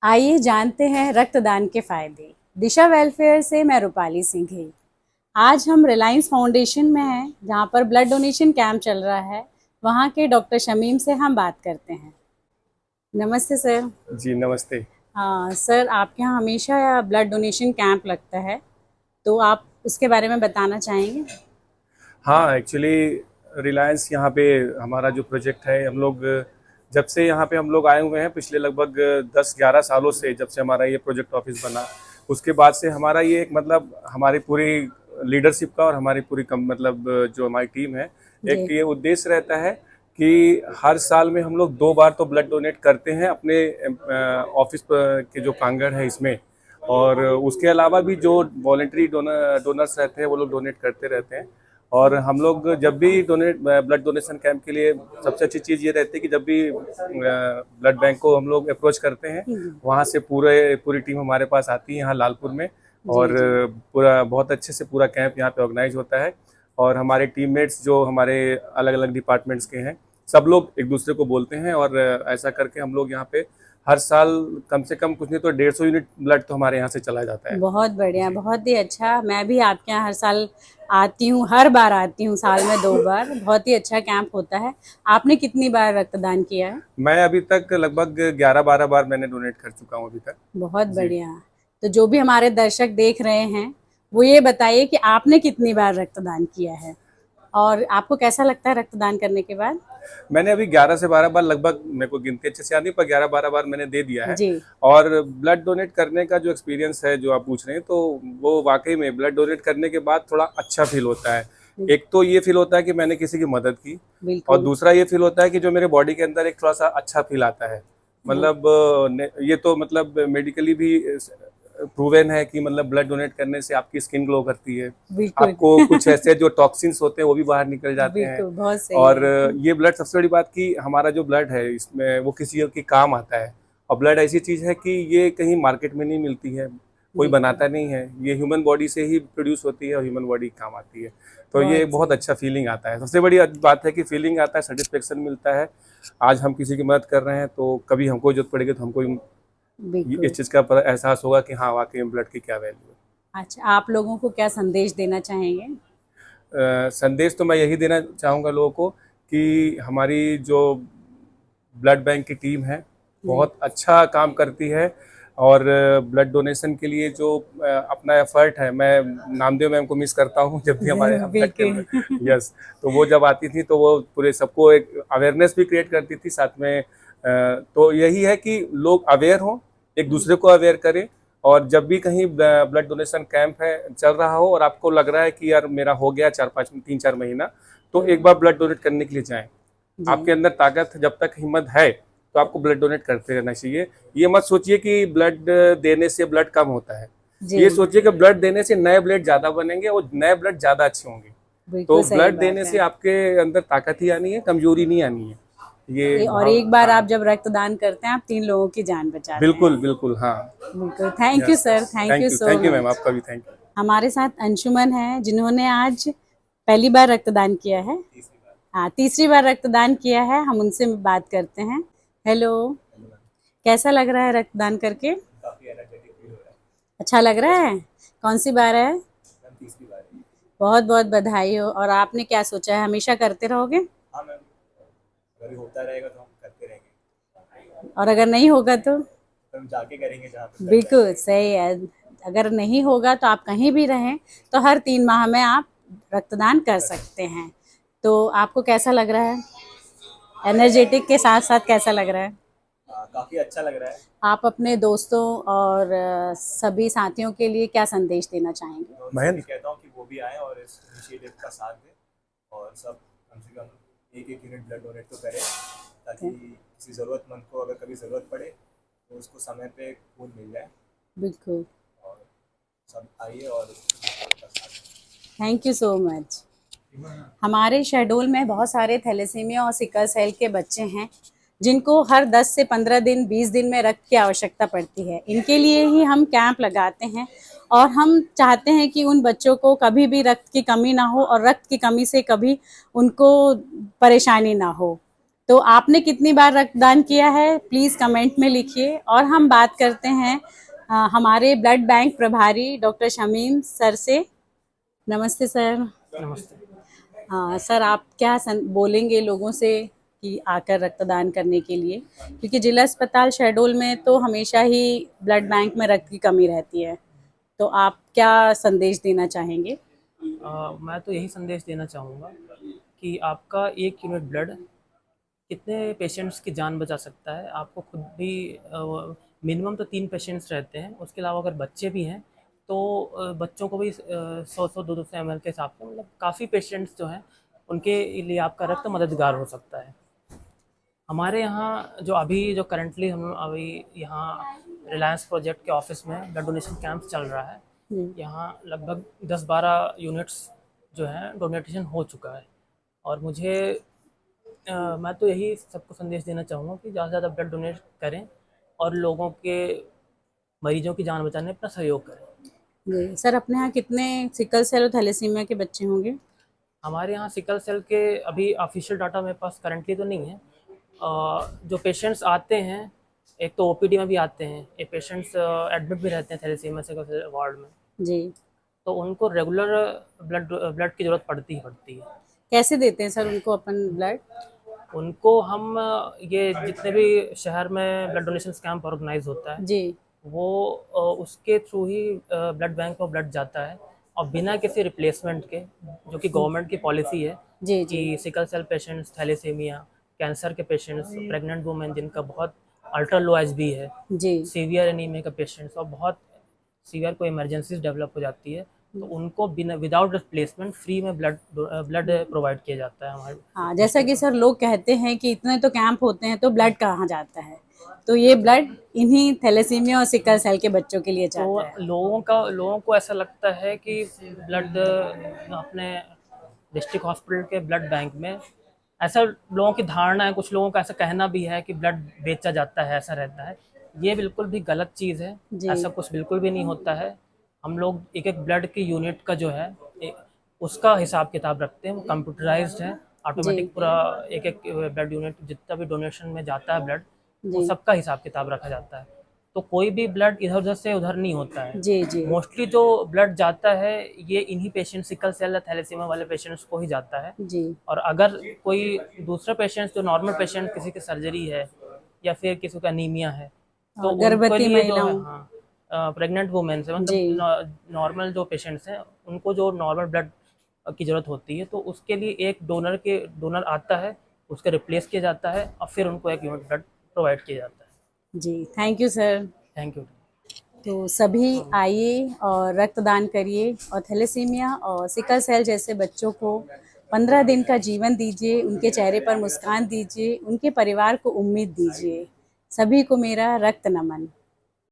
आइए जानते हैं रक्तदान के फायदे। दिशा वेलफेयर से मैं रूपाली सिंह है। आज हम रिलायंस फाउंडेशन में हैं, जहां पर ब्लड डोनेशन कैंप चल रहा है। वहां के डॉक्टर शमीम से हम बात करते हैं। नमस्ते सर। जी नमस्ते। हाँ सर, आपके यहाँ हमेशा ब्लड डोनेशन कैंप लगता है, तो आप उसके बारे में बताना चाहेंगे? हाँ, एक्चुअली रिलायंस यहाँ पे हमारा जो प्रोजेक्ट है, हम लोग जब से यहाँ पे हम लोग आए हुए हैं पिछले लगभग 10-11 सालों से, जब से हमारा ये प्रोजेक्ट ऑफिस बना, उसके बाद से हमारा ये एक मतलब हमारी पूरी लीडरशिप का और हमारी पूरी कम मतलब जो हमारी टीम है, जी। एक ये उद्देश्य रहता है कि हर साल में हम लोग 2 बार तो ब्लड डोनेट करते हैं अपने ऑफिस के जो प्रांगण है इसमें। और उसके अलावा भी जो वॉलेंटरी डोनर्स रहते हैं वो लोग डोनेट करते रहते हैं। और हम लोग जब भी ब्लड डोनेशन कैंप के लिए सबसे अच्छी चीज़ ये रहती है कि जब भी ब्लड बैंक को हम लोग अप्रोच करते हैं, वहाँ से पूरी टीम हमारे पास आती है यहाँ लालपुर में। जी और जी। पूरा बहुत अच्छे से पूरा कैंप यहाँ पे ऑर्गेनाइज होता है। और हमारे टीममेट्स जो हमारे अलग अलग डिपार्टमेंट्स के हैं, सब लोग एक दूसरे को बोलते हैं। और ऐसा करके हम लोग यहाँ पे हर साल कम से कम कुछ नहीं तो 150 यूनिट ब्लड तो हमारे यहाँ से चला जाता है। बहुत बढ़िया, जी। बहुत ही अच्छा। मैं भी आपके यहाँ हर साल आती हूँ, हर बार आती हूँ, साल में 2 बार। बहुत ही अच्छा कैंप होता है। आपने कितनी बार रक्तदान किया है? मैं अभी तक लगभग 11-12 बार मैंने डोनेट कर चुका हूँ अभी तक। बहुत जी। बढ़िया। तो जो भी हमारे दर्शक देख रहे हैं, वो ये बताइए कि आपने कितनी बार रक्तदान किया है और आपको कैसा लगता है रक्तदान करने के बाद? मैंने अभी 11 से 12 बार, लगभग मेरे को गिनती अच्छे से याद नहीं, पर 11-12 बार मैंने दे दिया है। जी। और ब्लड डोनेट करने का जो एक्सपीरियंस है जो आप पूछ रहे हैं, तो वो वाकई में ब्लड डोनेट करने के बाद थोड़ा अच्छा फील होता है। एक तो ये फील होता है कि मैंने किसी की मदद की, और बिल्कुल। दूसरा ये फील होता है कि जो मेरे बॉडी के अंदर एक थोड़ा सा अच्छा फील आता है। हाँ, मतलब ये तो मतलब मेडिकली भी प्रूवन है कि मतलब ब्लड डोनेट करने से आपकी स्किन ग्लो करती है। बिल्कुल। आपको कुछ ऐसे जो टॉक्सिन्स होते हैं वो भी बाहर निकल जाते हैं। बिल्कुल, बहुत सही और है। ये ब्लड, सबसे बड़ी बात कि हमारा जो ब्लड है इसमें वो किसी के काम आता है। और ब्लड ऐसी चीज़ है कि ये कहीं मार्केट में नहीं मिलती है, कोई बिल्कुल, बनाता नहीं है। ये ह्यूमन बॉडी से ही प्रोड्यूस होती है और ह्यूमन बॉडी काम आती है। तो ये बहुत बहुत सही। अच्छा फीलिंग आता है। सबसे बड़ी बात है कि फीलिंग आता है, सेटिस्फेक्शन मिलता है। आज हम किसी की मदद कर रहे हैं तो कभी हमको जरूरत पड़ेगी तो हमको इस बिल्कुल। चीज़ का एहसास होगा कि हाँ, वाकई में ब्लड की क्या वैल्यू है। अच्छा, आप लोगों को क्या संदेश देना चाहेंगे? संदेश तो मैं यही देना चाहूँगा लोगों को कि हमारी जो ब्लड बैंक की टीम है जी। बहुत अच्छा काम करती है। और ब्लड डोनेशन के लिए जो अपना एफर्ट है, मैं नामदेव मैम को मिस करता हूँ जब भी हमारे यहाँ ब्लड कैंप बिल्कुल। में। यस। तो वो जब आती थी तो वो पूरे सबको एक अवेयरनेस भी क्रिएट करती थी साथ में। तो यही है कि लोग अवेयर हों, एक दूसरे को अवेयर करें। और जब भी कहीं ब्लड डोनेशन कैंप है चल रहा हो और आपको लग रहा है कि यार मेरा हो गया 3-4 महीना, तो एक बार ब्लड डोनेट करने के लिए जाएं। जी आपके अंदर ताकत, जब तक हिम्मत है तो आपको ब्लड डोनेट करते रहना चाहिए। ये मत सोचिए कि ब्लड देने से ब्लड कम होता है। जी। ये सोचिए कि ब्लड देने से नए ब्लड ज्यादा बनेंगे और नए ब्लड ज्यादा अच्छे होंगे। बिल्कुल तो सही ब्लड बात देने है। से आपके अंदर ताकत ही आनी है, कमजोरी नहीं आनी है। ये और भाव, एक बार हाँ। आप जब रक्तदान करते हैं, आप 3 लोगों की जान बचाते बिल्कुल हैं। बिल्कुल, हाँ। बिल्कुल, thank you yes sir, yes, thank you so thank you ma'am, much. आपका भी थैंक यू। हमारे साथ अंशुमन है, जिन्होंने आज पहली बार रक्तदान किया है। हाँ, तीसरी बार रक्तदान किया है। हम उनसे बात करते हैं। हेलो, कैसा लग रहा है रक्तदान करके? काफी एनर्जेटिक फील हो रहा है। अच्छा लग रहा है? कौन सी बार है? मैम तीसरी बार है। बहुत बहुत बधाई हो। और आपने क्या सोचा है, हमेशा करते रहोगे? हाँ मैम, अगर होता रहेगा तो हम करते रहेंगे। और अगर नहीं होगा तो? तो हम जाके करेंगे जहाँ पे ब्लड बैंक बिल्कुल रहेगा। सही है। अगर नहीं होगा तो आप कहीं भी रहें, तो हर 3 माह में आप रक्तदान कर सकते हैं। तो आपको कैसा लग रहा है? एनर्जेटिक के साथ साथ कैसा लग रहा है? काफी अच्छा लग रहा है। आप अपने दोस्तों और सभी साथियों के लिए क्या संदेश देना चाहेंगे? तो मैं भी कहता हूँ कि वो भी आए और इस इनिशिएटिव का साथ दें। और सब कम से कम एक एक यूनिट ब्लड डोनेट तो करें, ताकि किसी ज़रूरतमंद को अगर कभी ज़रूरत पड़े तो उसको समय पे खून मिल जाए। बिल्कुल। और सब आइए और इसका साथ दें। Thank you so much. हमारे शहडोल में बहुत सारे थैलेसीमिया और सिकल सेल के बच्चे हैं, जिनको हर 10 से 15 दिन, 20 दिन में रक्त की आवश्यकता पड़ती है। इनके लिए ही हम कैंप लगाते हैं, और हम चाहते हैं कि उन बच्चों को कभी भी रक्त की कमी ना हो और रक्त की कमी से कभी उनको परेशानी ना हो। तो आपने कितनी बार रक्तदान किया है, प्लीज कमेंट में लिखिए। और हम बात करते हैं हमारे ब्लड बैंक प्रभारी डॉक्टर शमीम सर से। नमस्ते सर। नमस्ते। हाँ सर, आप क्या बोलेंगे लोगों से कि आकर रक्तदान करने के लिए, क्योंकि जिला अस्पताल शहडोल में तो हमेशा ही ब्लड बैंक में रक्त की कमी रहती है, तो आप क्या संदेश देना चाहेंगे? मैं तो यही संदेश देना चाहूँगा कि आपका 1 यूनिट ब्लड कितने पेशेंट्स की जान बचा सकता है। आपको खुद भी मिनिमम तो 3 पेशेंट्स रहते हैं, उसके अलावा अगर बच्चे भी हैं तो बच्चों को भी 100-100 200 ml के हिसाब से, मतलब काफ़ी पेशेंट्स जो हैं उनके लिए आपका रक्त मददगार हो सकता है। हमारे यहाँ जो करंटली हम अभी यहाँ रिलायंस प्रोजेक्ट के ऑफिस में ब्लड डोनेशन कैंप चल रहा है। यहाँ लगभग 10-12 यूनिट्स जो हैं डोनेशन हो चुका है। और मैं तो यही सबको संदेश देना चाहूँगा कि ज़्यादा से ज़्यादा ब्लड डोनेट करें और लोगों के, मरीजों की जान बचाने में अपना सहयोग करें। जी सर, अपने यहाँ कितने सिकल सेल और थैलेसीमिया के बच्चे होंगे? हमारे यहाँ सिकल सेल के अभी ऑफिशियल डाटा मेरे पास करंटली तो नहीं है। जो पेशेंट्स आते हैं, एक तो ओपीडी में भी आते हैं, एक पेशेंट्स एडमिट भी रहते हैं थैलेसीमिया सिकल सेल वार्ड में, जी। तो उनको रेगुलर ब्लड की ज़रूरत पड़ती है। कैसे देते हैं सर उनको अपन ब्लड? उनको हम ये जितने भी शहर में ब्लड डोनेशन कैंप ऑर्गेनाइज होता है जी। वो उसके थ्रू ही ब्लड बैंक में ब्लड जाता है, और बिना किसी रिप्लेसमेंट के, जो कि गवर्नमेंट की पॉलिसी है जी जी कि sickle cell patients, thalassemia, cancer के पेशेंट्स, प्रेग्नेंट वुमेन जिनका बहुत अल्ट्रा लो एचबी है, जी सीवियर एनीमिया के पेशेंट्स, और बहुत सीवियर कोई इमरजेंसीज डेवलप हो जाती है, तो उनको बिना विदाउट रिप्लेसमेंट फ्री में ब्लड प्रोवाइड किया जाता है हमारे। हाँ, जैसा कि सर लोग कहते हैं कि इतने तो कैंप होते हैं तो ब्लड कहाँ जाता है, तो ये ब्लड इन्हीं थैलेसीमिया और सिकल सेल के बच्चों के लिए तो जाता है। लोगों को ऐसा लगता है कि ब्लड अपने डिस्ट्रिक्ट हॉस्पिटल के ब्लड बैंक में, ऐसा लोगों की धारणा है, कुछ लोगों का ऐसा कहना भी है कि ब्लड बेचा जाता है, ऐसा रहता है। ये बिल्कुल भी गलत चीज़ है, जी। ऐसा कुछ बिल्कुल भी नहीं होता है। हम लोग एक एक ब्लड की यूनिट का जो है उसका हिसाब किताब रखते हैं, वो कंप्यूटराइज्ड है, ऑटोमेटिक पूरा एक एक ब्लड यूनिट जितना भी डोनेशन में जाता है ब्लड, वो जी सबका हिसाब किताब रखा जाता है। तो कोई भी ब्लड इधर उधर से उधर नहीं होता है। जी जी मोस्टली जो ब्लड जाता है ये इन्हीं पेशेंट, सिकल सेल या थैलेसीमिया वाले पेशेंट्स को ही जाता है। जी और अगर कोई दूसरा पेशेंट, जो नॉर्मल पेशेंट, किसी की सर्जरी है या फिर किसी का अनीमिया है, तो उनके गर्भवती लिए जो है, महिलाओं। हाँ, प्रेग्नेंट वुमेन से, जी मतलब नॉर्मल जो पेशेंट्स हैं उनको जो नॉर्मल ब्लड की ज़रूरत होती है, तो उसके लिए एक डोनर आता है, उसका रिप्लेस किया जाता है और फिर उनको 1 यूनिट ब्लड प्रोवाइड किया जाता है। जी, thank you sir. Thank you. तो सभी आइए और रक्तदान करिए और थैलेसीमिया और सिकल सेल जैसे बच्चों को 15 दिन का जीवन दीजिए, उनके चेहरे पर मुस्कान दीजिए, उनके परिवार को उम्मीद दीजिए। सभी को मेरा रक्त नमन।